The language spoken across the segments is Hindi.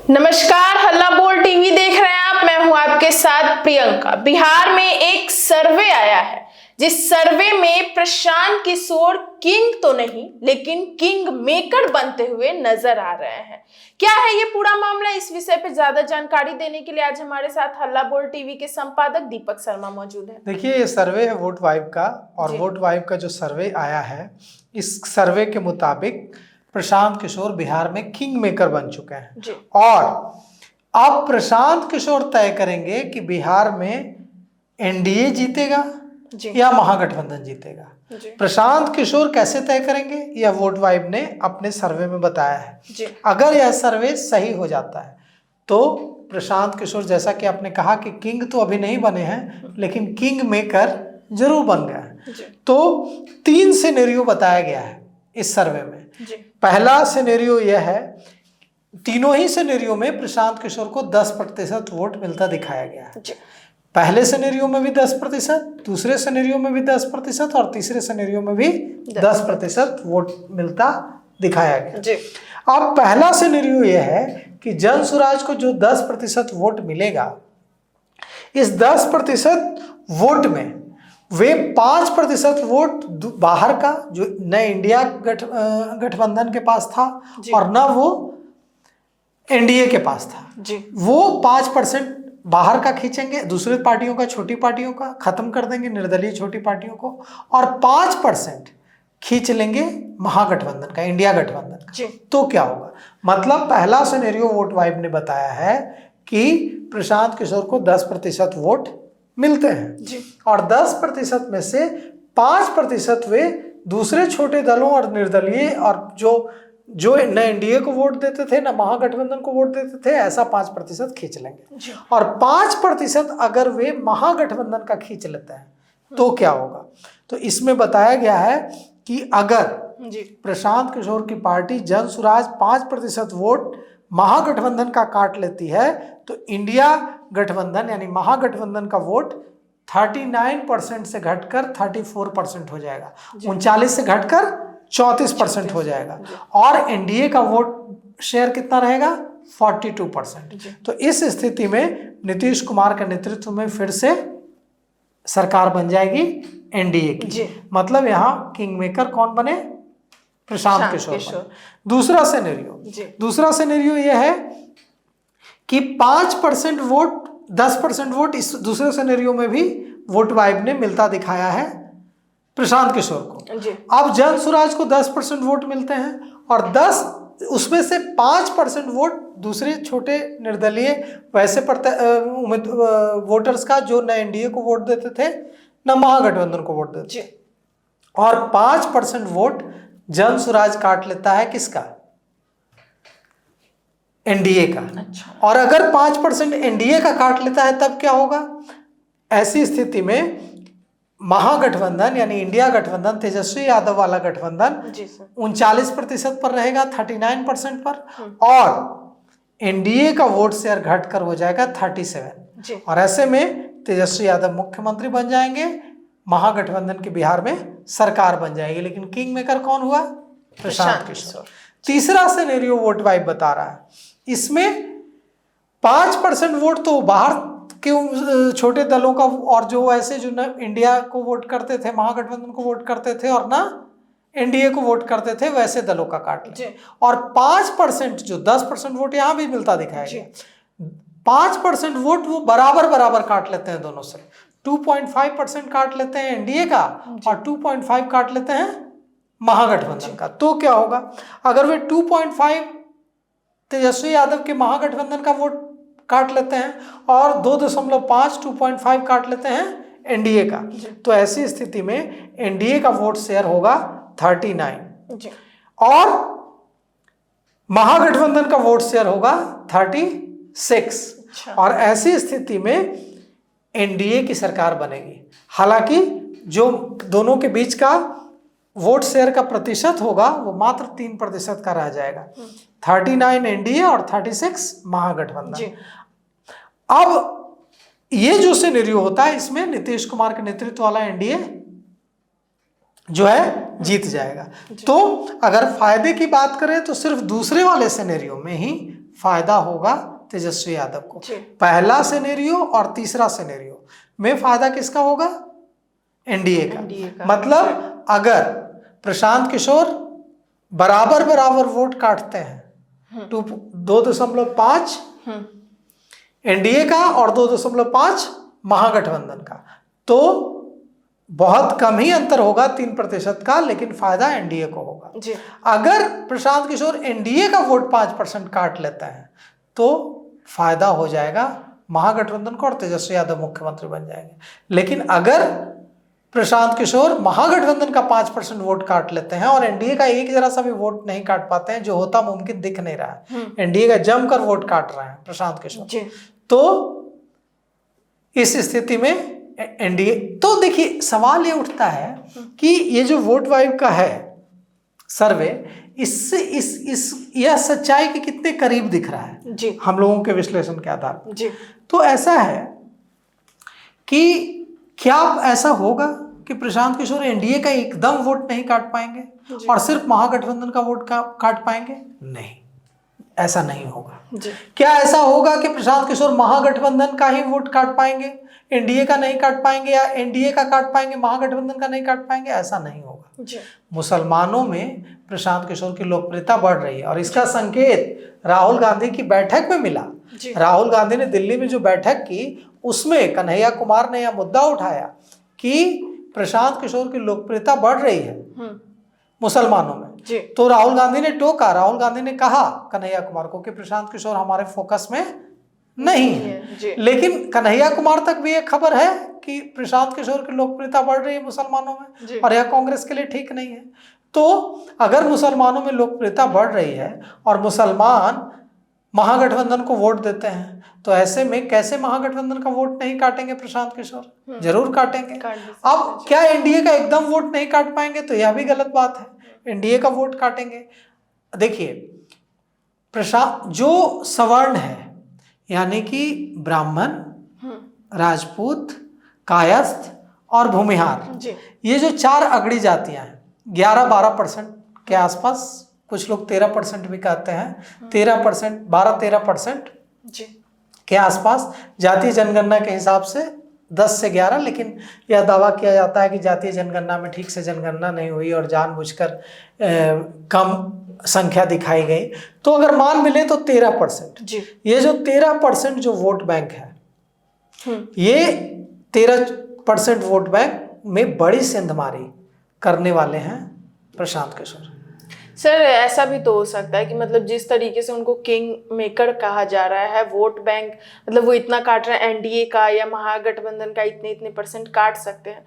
नमस्कार, हल्ला बोल टीवी देख रहे हैं आप। मैं हूं आपके साथ प्रियंका। बिहार में एक सर्वे आया है, जिस सर्वे में प्रशांत किशोर किंग तो नहीं लेकिन किंग मेकर बनते हुए नजर आ रहे हैं। क्या है ये पूरा मामला, इस विषय पे ज्यादा जानकारी देने के लिए आज हमारे साथ हल्ला बोल टीवी के संपादक दीपक शर्मा मौजूद है। देखिए, ये सर्वे है वोट वाइब का, और वोट वाइब का जो सर्वे आया है, इस सर्वे के मुताबिक प्रशांत किशोर बिहार में किंग मेकर बन चुके हैं। और अब प्रशांत किशोर तय करेंगे कि बिहार में एनडीए जीतेगा या महागठबंधन जीतेगा। प्रशांत किशोर कैसे तय करेंगे, यह वोट वाइब ने अपने सर्वे में बताया है। अगर यह सर्वे सही हो जाता है तो प्रशांत किशोर, जैसा कि आपने कहा कि किंग तो अभी नहीं बने हैं लेकिन किंग मेकर जरूर बन गया है। तो 3 सिनेरियो बताया गया है इस सर्वे में। पहला सिनेरियो यह है, तीनों ही सिनेरियो में प्रशांत किशोर को 10% वोट मिलता दिखाया गया है। पहले सिनेरियो में भी 10%, दूसरे सिनेरियो में भी 10% और तीसरे सिनेरियो में भी 10% वोट मिलता दिखाया गया। अब पहला सिनेरियो यह है कि जनसुराज को जो 10% वोट मिलेगा, इस 10% वोट में वे 5% वोट बाहर का, जो न इंडिया गठबंधन के पास था और न वो एनडीए के पास था, वो 5% बाहर का खींचेंगे, दूसरे पार्टियों का, छोटी पार्टियों का खत्म कर देंगे, निर्दलीय छोटी पार्टियों को, और 5% खींच लेंगे महागठबंधन का, इंडिया गठबंधन का। तो क्या होगा, मतलब पहला सिनेरियो वोट वाइब ने बताया है कि प्रशांत किशोर को 10% वोट मिलते हैं और 10% में से 5% वे दूसरे छोटे दलों और निर्दलीय और जो न एनडीए को वोट देते थे न महागठबंधन को वोट देते थे, ऐसा 5% खींच लेंगे। और 5% अगर वे महागठबंधन का खींच लेते हैं तो क्या होगा। तो इसमें बताया गया है कि अगर प्रशांत किशोर की पार्टी जनसुराज 5% वोट महागठबंधन का काट लेती है तो इंडिया गठबंधन यानी महागठबंधन का वोट 39% से घटकर 34% हो जाएगा, 39 से घटकर 34% हो जाएगा, और एनडीए का वोट शेयर कितना रहेगा, 42%। तो इस स्थिति में नीतीश कुमार के नेतृत्व में फिर से सरकार बन जाएगी एनडीए की। मतलब यहाँ किंग मेकर कौन बने, प्रशांत किशोर। दूसरा सिनेरियो यह है कि 5% वोट, 10% वोट इस दूसरे सिनेरियो में भी वोट वाइब ने मिलता दिखाया है प्रशांत किशोर को। अब जनसुराज को 10% वोट मिलते हैं और उसमें से 5% वोट दूसरे छोटे निर्दलीय वैसे वोटर्स का, जो न एनडीए को वोट देते थे न महागठबंधन को वोट देते थे, और 5% वोट जनसुराज काट लेता है किसका, एनडीए का। और अगर 5% एनडीए का काट लेता है तब क्या होगा, ऐसी स्थिति में महागठबंधन यानी इंडिया गठबंधन, तेजस्वी यादव वाला गठबंधन 39% पर रहेगा, 39% पर, और एनडीए का वोट शेयर घटकर हो जाएगा 37। और ऐसे में तेजस्वी यादव मुख्यमंत्री बन जाएंगे, महागठबंधन की बिहार में सरकार बन जाएगी। लेकिन किंग मेकर कौन हुआ, प्रशांत किशोर। तीसरा सिनेरियो वोट वाइब बता रहा है, इसमें 5% वोट तो बाहर के छोटे दलों का, और जो ऐसे जो न इंडिया को वोट करते थे, महागठबंधन को वोट करते थे और ना एनडीए को वोट करते थे, वैसे दलों का काट लें। और 5% जो 10% वोट यहां भी मिलता दिखाया, 5% वोट वो बराबर काट लेते हैं दोनों से। 2.5% काट लेते हैं एनडीए का और 2.5 काट लेते हैं महागठबंधन का। तो क्या होगा, अगर वे 2.5 तेजस्वी यादव के महागठबंधन का वोट काट लेते हैं और 2.5 काट लेते हैं एनडीए का, तो ऐसी स्थिति में एनडीए का वोट शेयर होगा 39 और महागठबंधन का वोट शेयर होगा 36। और ऐसी स्थिति में एनडीए की सरकार बनेगी। हालांकि जो दोनों के बीच का वोट शेयर का प्रतिशत होगा वो मात्र 3% का रह जाएगा, 39 एनडीए और 36 महागठबंधन। अब ये जो सिनेरियो होता है, इसमें नीतीश कुमार के नेतृत्व वाला एनडीए जो है जीत जाएगा। तो अगर फायदे की बात करें तो सिर्फ दूसरे वाले सिनेरियो में ही फायदा होगा तेजस्वी यादव को। जी। पहला सिनेरियो और तीसरा सिनेरियो में फायदा किसका होगा? एनडीए का। मतलब अगर प्रशांत किशोर बराबर बराबर वोट काटते हैं 2.5 एनडीए का और 2.5 महागठबंधन का, तो बहुत कम ही अंतर होगा 3% का, लेकिन फायदा एनडीए को होगा। जी। अगर प्रशांत किशोर एनडीए का वोट 5% काट लेता है तो फायदा हो जाएगा महागठबंधन को और तेजस्वी यादव मुख्यमंत्री बन जाएंगे। लेकिन अगर प्रशांत किशोर महागठबंधन का 5% वोट काट लेते हैं और एनडीए का एक जरा सा भी वोट नहीं काट पाते हैं, जो होता मुमकिन दिख नहीं रहा है, एनडीए का जमकर वोट काट रहे हैं प्रशांत किशोर, तो इस स्थिति में एनडीए, तो देखिए सवाल ये उठता है कि ये जो वोट वाइब का है सर्वे, इससे यह सच्चाई के कितने करीब दिख रहा है जी। हम लोगों के विश्लेषण के आधार पर जी। तो ऐसा है कि क्या ऐसा होगा कि प्रशांत किशोर एनडीए का एकदम वोट नहीं काट पाएंगे और सिर्फ महागठबंधन का वोट काट पाएंगे? नहीं, ऐसा नहीं होगा। जी। क्या ऐसा होगा कि प्रशांत किशोर महागठबंधन का ही वोट काट पाएंगे, एनडीए का नहीं काट पाएंगे, या एनडीए का काट पाएंगे महागठबंधन का नहीं काट पाएंगे? ऐसा नहीं होगा। जी। मुसलमानों में प्रशांत किशोर की लोकप्रियता बढ़ रही है और इसका संकेत राहुल गांधी की बैठक में मिला। राहुल गांधी ने दिल्ली में जो बैठक की उसमें कन्हैया कुमार ने यह मुद्दा उठाया कि प्रशांत किशोर की लोकप्रियता बढ़ रही है मुसलमानों में। जी। तो राहुल गांधी ने टोका, राहुल गांधी ने कहा कन्हैया कुमार को कि प्रशांत किशोर हमारे फोकस में नहीं है। लेकिन कन्हैया कुमार तक भी एक खबर है कि प्रशांत किशोर की लोकप्रियता बढ़ रही है मुसलमानों में और यह कांग्रेस के लिए ठीक नहीं है। तो अगर मुसलमानों में लोकप्रियता बढ़ रही है और मुसलमान महागठबंधन को वोट देते हैं, तो ऐसे में कैसे महागठबंधन का वोट नहीं काटेंगे प्रशांत किशोर? जरूर काटेंगे। अब क्या एनडीए का एकदम वोट नहीं काट पाएंगे? तो यह भी गलत बात है, एनडीए का वोट काटेंगे। देखिए जो सवर्ण है यानी कि ब्राह्मण, राजपूत, कायस्थ और भूमिहार, ये जो 4 अगड़ी जातियां हैं, 11-12% के आसपास, कुछ लोग 13% भी कहते हैं, 13%, 12-13% के आसपास जातीय जनगणना के हिसाब से 10 से 11, लेकिन यह दावा किया जाता है कि जातीय जनगणना में ठीक से जनगणना नहीं हुई और जानबूझकर कम संख्या दिखाई गई। तो अगर मान मिले तो 13%। ये जो 13% जो वोट बैंक है, ये 13% वोट बैंक में बड़ी सेंधमारी करने वाले हैं प्रशांत किशोर। सर ऐसा भी तो हो सकता है कि मतलब जिस तरीके से उनको किंग मेकर कहा जा रहा है, वोट बैंक, मतलब वो इतना काट रहे हैं एनडीए का या महागठबंधन का, इतने परसेंट काट सकते हैं,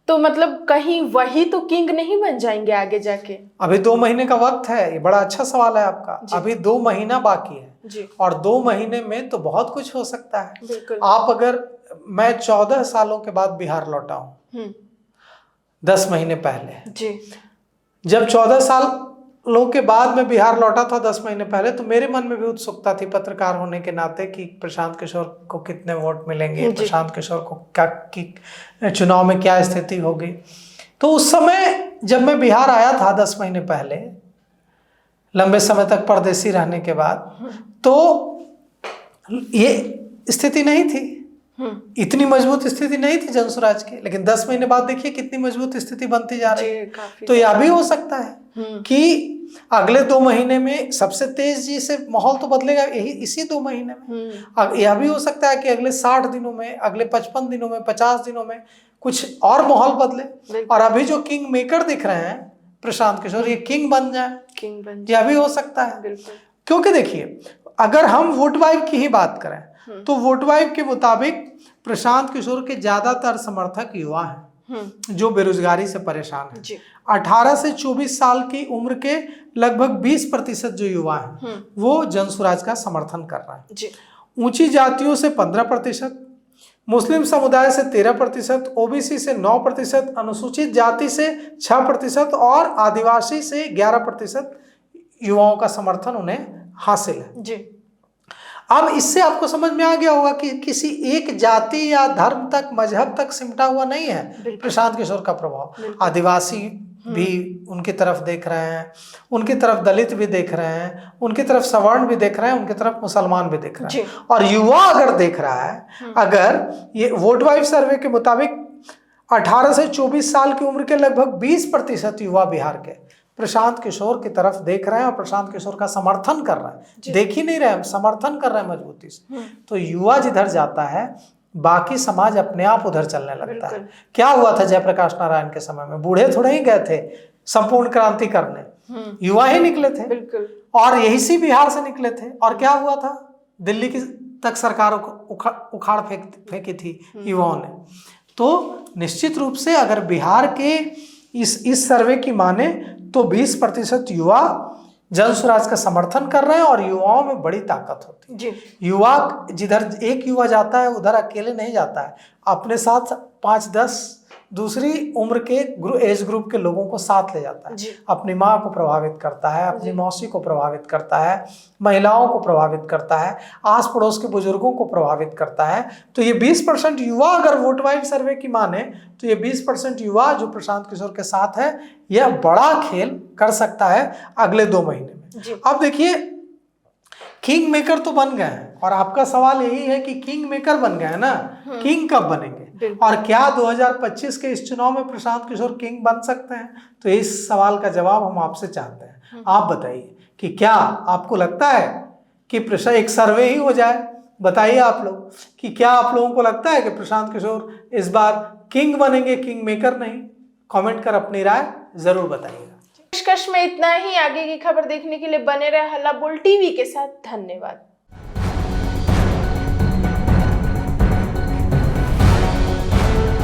तो मतलब कहीं वही तो किंग नहीं बन जाएंगे आगे जाके? अभी 2 महीने का वक्त है। ये बड़ा अच्छा सवाल है आपका। अभी 2 महीना बाकी है और 2 महीने में तो बहुत कुछ हो सकता है। बिल्कुल। आप अगर, मैं 14 सालों के बाद बिहार लौटा हूँ 10 महीने पहले जी। जब 14 सालों के बाद मैं बिहार लौटा था 10 महीने पहले, तो मेरे मन में भी उत्सुकता थी पत्रकार होने के नाते कि प्रशांत किशोर को कितने वोट मिलेंगे, प्रशांत किशोर को क्या की चुनाव में क्या स्थिति होगी। तो उस समय जब मैं बिहार आया था 10 महीने पहले, लंबे समय तक परदेसी रहने के बाद, तो ये स्थिति नहीं थी, इतनी मजबूत स्थिति नहीं थी जनसुराज की। लेकिन 10 महीने बाद देखिए कितनी मजबूत स्थिति बनती जा रही है। तो यह भी हो सकता है कि अगले 2 महीने में सबसे तेजी से माहौल तो बदलेगा इसी 2 महीने में। यह भी हो सकता है कि अगले 60 दिनों में, अगले 55 दिनों में, 50 दिनों में कुछ और माहौल बदले और अभी जो किंग मेकर दिख रहे हैं प्रशांत किशोर, ये किंग बन जाए, यह भी हो सकता है। क्योंकि देखिए अगर हम वोट वाइब की ही बात करें तो वोट वाइब के मुताबिक प्रशांत किशोर के ज्यादातर समर्थक युवा हैं जो बेरोजगारी से परेशान हैं। 18 से 24 साल की उम्र के लगभग 20% जो युवा हैं वो जनसुराज का समर्थन कर रहे हैं। ऊंची जातियों से 15%, मुस्लिम समुदाय से 13%, ओबीसी से 9%, अनुसूचित जाति से 6% और आदिवासी से 11% युवाओं का समर्थन उन्हें हासिल है। अब इससे आपको समझ में आ गया होगा कि किसी एक जाति या धर्म तक, मजहब तक सिमटा हुआ नहीं है प्रशांत किशोर का प्रभाव। आदिवासी भी उनकी तरफ देख रहे हैं, उनकी तरफ दलित भी देख रहे हैं, उनकी तरफ सवर्ण भी देख रहे हैं, उनकी तरफ मुसलमान भी देख रहे हैं। और युवा अगर देख रहा है, अगर ये वोट वाइब सर्वे के मुताबिक 18 से 24 साल की उम्र के लगभग 20% युवा बिहार के प्रशांत किशोर की तरफ देख रहे हैं और प्रशांत किशोर का समर्थन कर रहे हैं। देख ही नहीं रहे हैं, समर्थन कर रहे हैं मजबूती से। तो युवा जिधर जाता है बाकी समाज अपने आप उधर चलने लगता है। क्या हुआ था जयप्रकाश नारायण के समय में? बूढ़े थोड़े ही गए थे संपूर्ण क्रांति करने, युवा ही निकले थे। बिल्कुल। और यही सी बिहार से निकले थे। और क्या हुआ था? दिल्ली की तक सरकारों को उखाड़ फेंकी थी युवाओं ने। तो निश्चित रूप से अगर बिहार के इस सर्वे की माने तो 20% युवा जन स्वराज का समर्थन कर रहे हैं और युवाओं में बड़ी ताकत होती है। युवा जिधर एक युवा जाता है उधर अकेले नहीं जाता है, अपने साथ 5-10 दूसरी उम्र के एज ग्रुप के लोगों को साथ ले जाता है। अपनी माँ को प्रभावित करता है, अपनी मौसी को प्रभावित करता है, महिलाओं को प्रभावित करता है, आस पड़ोस के बुजुर्गों को प्रभावित करता है। तो ये 20% युवा अगर वोट वाइब सर्वे की माने तो ये 20% युवा जो प्रशांत किशोर के साथ है, यह बड़ा खेल कर सकता है अगले 2 महीने में। अब देखिए, किंग मेकर तो बन गए हैं और आपका सवाल यही है कि किंग मेकर बन गए हैं ना, किंग कब बनेंगे? और क्या 2025 के इस चुनाव में प्रशांत किशोर किंग बन सकते हैं? तो इस सवाल का जवाब हम आपसे चाहते हैं। आप बताइए कि क्या आपको लगता है कि एक सर्वे ही हो जाए? बताइए आप लोग कि क्या आप लोगों को लगता है कि प्रशांत किशोर इस बार किंग बनेंगे, किंग मेकर नहीं? कमेंट कर अपनी राय जरूर बताइएगा। निष्कर्ष में इतना ही। आगे की खबर देखने के लिए बने रहे हल्ला बोल टीवी के साथ। धन्यवाद।